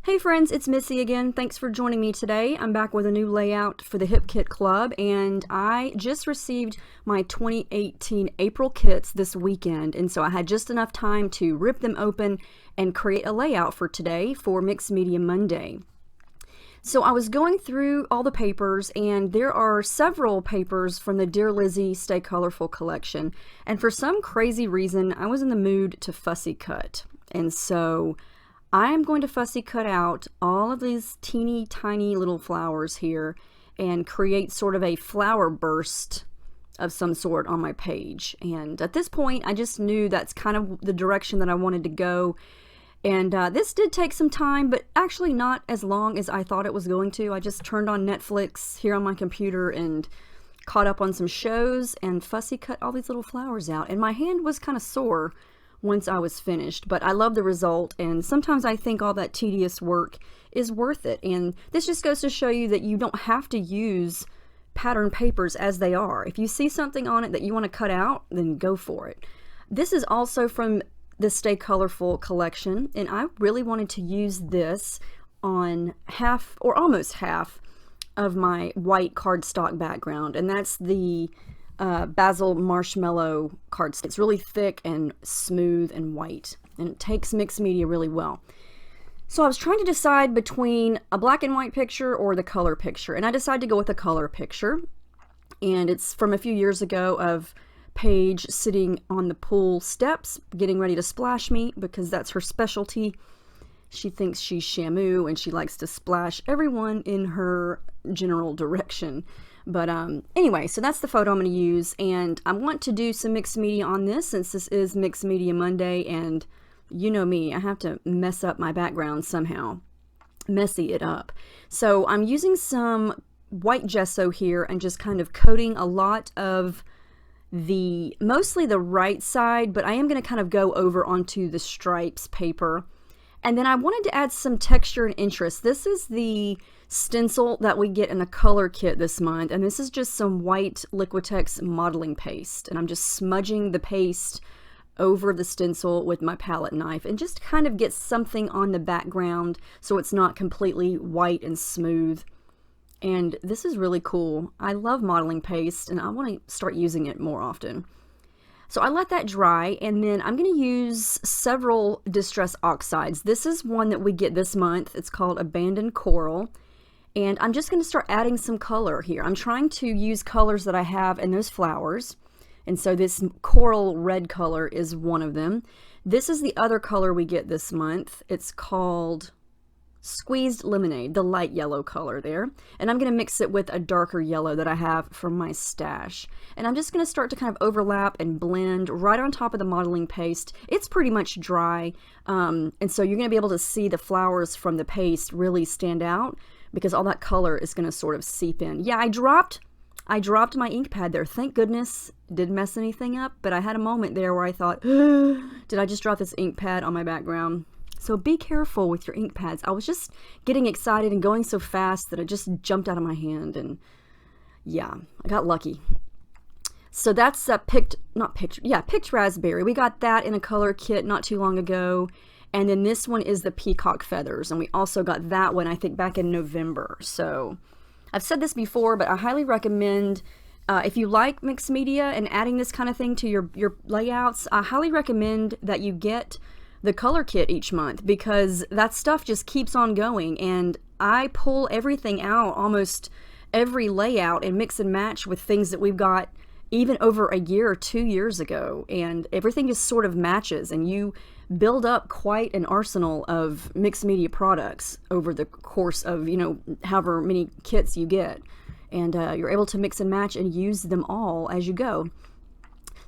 Hey friends, it's Missy again. Thanks for joining me today. I'm back with a new layout for the Hip Kit Club, and I just received my 2018 April kits this weekend, and so I had just enough time to rip them open and create a layout for today for Mixed Media Monday. So I was going through all the papers, and there are several papers from the Dear Lizzy Stay Colorful collection, and for some crazy reason I was in the mood to fussy cut, and so I am going to fussy cut out all of these teeny tiny little flowers here and create sort of a flower burst of some sort on my page. And at this point I just knew that's kind of the direction that I wanted to go. And this did take some time, but actually not as long as I thought it was going to. I just turned on Netflix here on my computer and caught up on some shows and fussy cut all these little flowers out. And my hand was kind of sore once I was finished, but I love the result, and sometimes I think all that tedious work is worth it. And this just goes to show you that you don't have to use pattern papers as they are. If you see something on it that you want to cut out, then go for it. This is also from the Stay Colorful collection, and I really wanted to use this on half or almost half of my white cardstock background, and that's the Basil Marshmallow cardstock. It's really thick and smooth and white, and it takes mixed media really well. So I was trying to decide between a black and white picture or the color picture, and I decided to go with a color picture. And it's from a few years ago of Paige sitting on the pool steps getting ready to splash me, because that's her specialty. She thinks she's Shamu and she likes to splash everyone in her general direction. But anyway, so that's the photo I'm going to use, and I want to do some mixed media on this since this is Mixed Media Monday, and you know me, I have to mess up my background somehow, messy it up. So I'm using some white gesso here and just kind of coating a lot of mostly the right side, but I am going to kind of go over onto the stripes paper. And then I wanted to add some texture and interest. This is the stencil that we get in a color kit this month, and this is just some white Liquitex modeling paste, and I'm just smudging the paste over the stencil with my palette knife and just kind of get something on the background so it's not completely white and smooth. And this is really cool. I love modeling paste, and I want to start using it more often. So I let that dry, and then I'm going to use several Distress Oxides. This is one that we get this month. It's called Abandoned Coral, and I'm just going to start adding some color here. I'm trying to use colors that I have in those flowers, and so this coral red color is one of them. This is the other color we get this month. It's called Squeezed Lemonade, the light yellow color there, and I'm going to mix it with a darker yellow that I have from my stash, and I'm just going to start to kind of overlap and blend right on top of the modeling paste. It's pretty much dry, and so you're going to be able to see the flowers from the paste really stand out because all that color is going to sort of seep in. Yeah, I dropped my ink pad there. Thank goodness. Didn't mess anything up, but I had a moment there where I thought, did I just drop this ink pad on my background? So be careful with your ink pads. I was just getting excited and going so fast that it just jumped out of my hand, and yeah, I got lucky. So that's picked raspberry. We got that in a color kit not too long ago. And then this one is the peacock feathers, and we also got that one I think back in November. So I've said this before, but I highly recommend if you like mixed media and adding this kind of thing to your layouts, I highly recommend that you get the color kit each month, because that stuff just keeps on going, and I pull everything out almost every layout and mix and match with things that we've got even over a year or 2 years ago, and everything just sort of matches, and you build up quite an arsenal of mixed media products over the course of, however many kits you get, and you're able to mix and match and use them all as you go.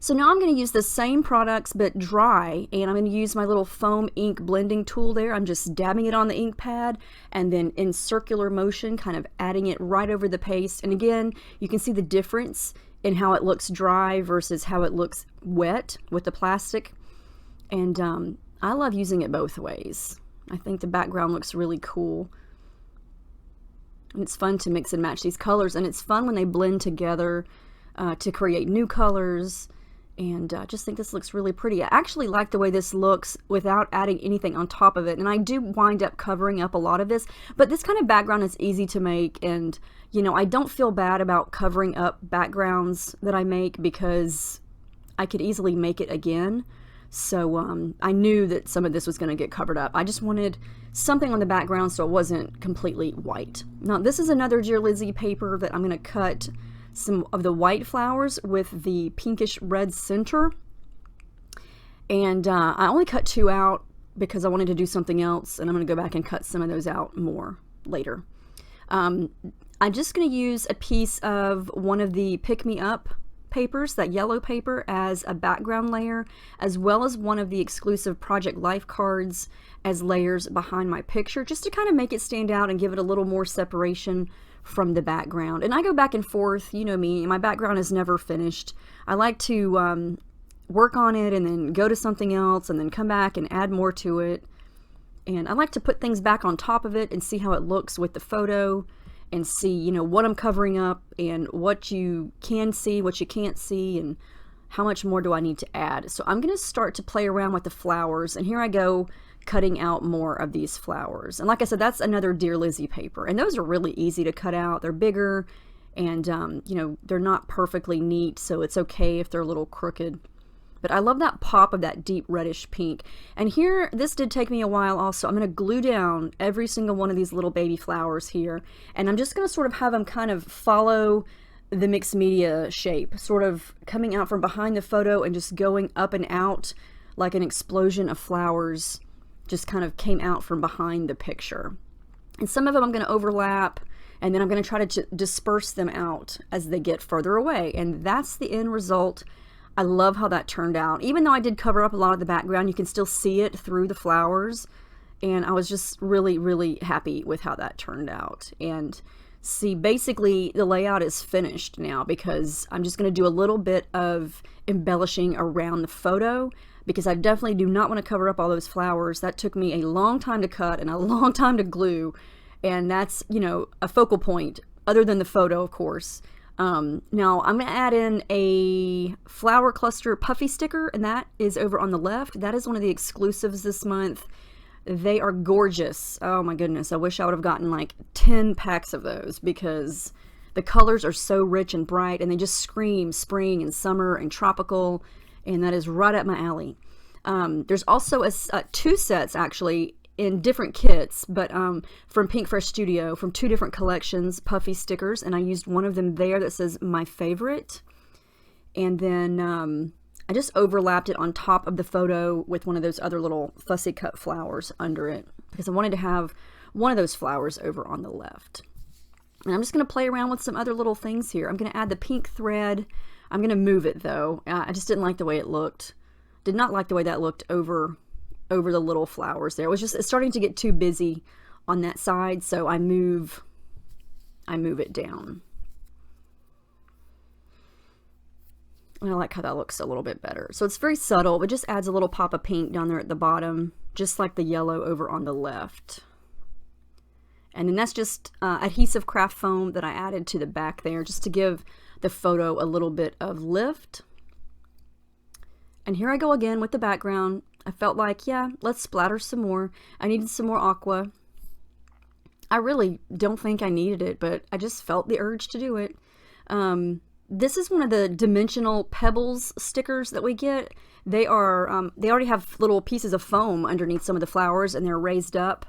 So now I'm going to use the same products but dry, and I'm going to use my little foam ink blending tool there. I'm just dabbing it on the ink pad and then in circular motion kind of adding it right over the paste. And again, you can see the difference in how it looks dry versus how it looks wet with the plastic. And I love using it both ways. I think the background looks really cool. And it's fun to mix and match these colors, and it's fun when they blend together to create new colors. And I just think this looks really pretty. I actually like the way this looks without adding anything on top of it. And I do wind up covering up a lot of this, but this kind of background is easy to make. And, you know, I don't feel bad about covering up backgrounds that I make because I could easily make it again. So I knew that some of this was going to get covered up. I just wanted something on the background so it wasn't completely white. Now, this is another Dear Lizzie paper that I'm going to cut some of the white flowers with the pinkish red center. And I only cut 2 out because I wanted to do something else, and I'm going to go back and cut some of those out more later. I'm just going to use a piece of one of the Pick Me Up papers, that yellow paper, as a background layer, as well as one of the exclusive Project Life cards as layers behind my picture, just to kind of make it stand out and give it a little more separation from the background. And I go back and forth, you know me, my background is never finished. I like to work on it and then go to something else and then come back and add more to it. And I like to put things back on top of it and see how it looks with the photo and see, you know, what I'm covering up and what you can see, what you can't see, and how much more do I need to add. So I'm going to start to play around with the flowers, and here I go cutting out more of these flowers. And like I said, that's another Dear Lizzie paper, and those are really easy to cut out. They're bigger, and you know, they're not perfectly neat, so it's okay if they're a little crooked. But I love that pop of that deep reddish pink. And here, this did take me a while also. I'm going to glue down every single one of these little baby flowers here, and I'm just going to sort of have them kind of follow the mixed media shape, sort of coming out from behind the photo and just going up and out like an explosion of flowers just kind of came out from behind the picture. And some of them I'm going to overlap, and then I'm going to try to disperse them out as they get further away. And that's the end result. I love how that turned out. Even though I did cover up a lot of the background, you can still see it through the flowers. And I was just really, really happy with how that turned out. And see, basically the layout is finished now because I'm just going to do a little bit of embellishing around the photo, because I definitely do not want to cover up all those flowers. That took me a long time to cut and a long time to glue, and that's, you know, a focal point other than the photo, of course. Now I'm going to add in a flower cluster puffy sticker, and that is over on the left. That is one of the exclusives this month. They are gorgeous. Oh my goodness, I wish I would have gotten like 10 packs of those, because the colors are so rich and bright, and they just scream spring and summer and tropical, and that is right up my alley. There's also 2 sets actually in different kits, but from Pink Fresh Studio, from 2 different collections, puffy stickers, and I used one of them there that says my favorite, and then I just overlapped it on top of the photo with one of those other little fussy cut flowers under it, because I wanted to have one of those flowers over on the left. And I'm just going to play around with some other little things here. I'm going to add the pink thread. I'm going to move it though. I just didn't like the way it looked. Did not like the way that looked over the little flowers there. It's starting to get too busy on that side, so I move it down. And I like how that looks a little bit better. So it's very subtle. It just adds a little pop of pink down there at the bottom, just like the yellow over on the left. And then that's just adhesive craft foam that I added to the back there, just to give the photo a little bit of lift. And here I go again with the background. I felt like, yeah, let's splatter some more. I needed some more aqua. I really don't think I needed it, but I just felt the urge to do it. This is one of the dimensional pebbles stickers that we get. They are, they already have little pieces of foam underneath some of the flowers, and they're raised up.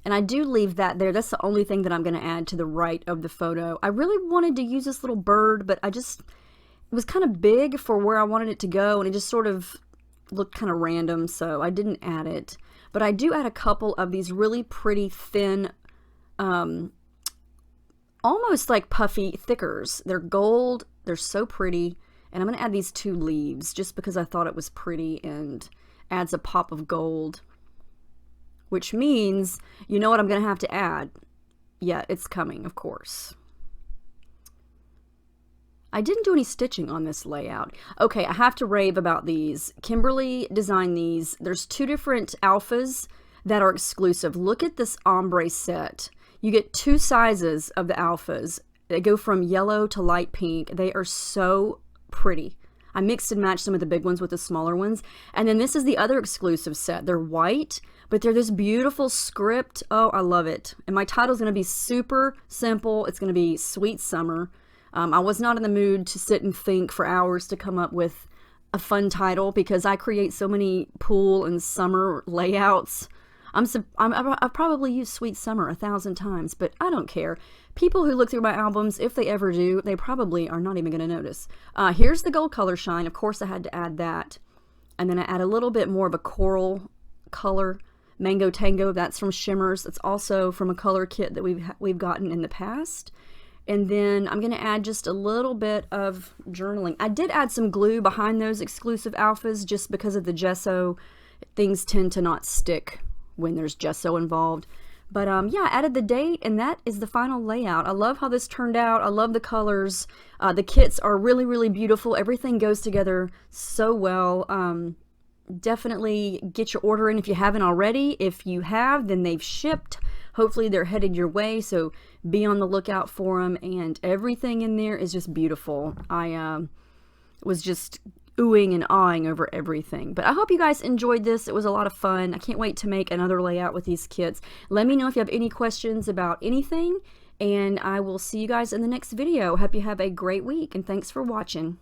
And I do leave that there. That's the only thing that I'm going to add to the right of the photo. I really wanted to use this little bird, but it was kind of big for where I wanted it to go, and it just sort of looked kind of random, so I didn't add it. But I do add a couple of these really pretty thin, almost like puffy thickers. They're gold, they're so pretty, and I'm going to add these 2 leaves just because I thought it was pretty and adds a pop of gold. Which means, you know what I'm going to have to add? Yeah, it's coming, of course. I didn't do any stitching on this layout. Okay, I have to rave about these. Kimberly designed these. There's 2 different alphas that are exclusive. Look at this ombre set. You get 2 sizes of the alphas. They go from yellow to light pink. They are so pretty. I mixed and matched some of the big ones with the smaller ones. And then this is the other exclusive set. They're white, but they're this beautiful script. Oh, I love it. And my title's going to be super simple. It's going to be Sweet Summer. I was not in the mood to sit and think for hours to come up with a fun title because I create so many pool and summer layouts. I've probably used Sweet Summer 1,000 times, but I don't care. People who look through my albums, if they ever do, they probably are not even going to notice. Here's the gold color shine. Of course, I had to add that. And then I add a little bit more of a coral color. Mango Tango, that's from Shimmers. It's also from a color kit that we've gotten in the past. And then I'm going to add just a little bit of journaling. I did add some glue behind those exclusive alphas just because of the gesso. Things tend to not stick when there's gesso involved. But yeah, I added the date, and that is the final layout. I love how this turned out. I love the colors. The kits are really, really beautiful. Everything goes together so well. Definitely get your order in if you haven't already. If you have, then they've shipped. Hopefully they're headed your way, so be on the lookout for them. And everything in there is just beautiful. I was just oohing and awing over everything. But I hope you guys enjoyed this. It was a lot of fun. I can't wait to make another layout with these kits. Let me know if you have any questions about anything, and I will see you guys in the next video. Hope you have a great week, and thanks for watching.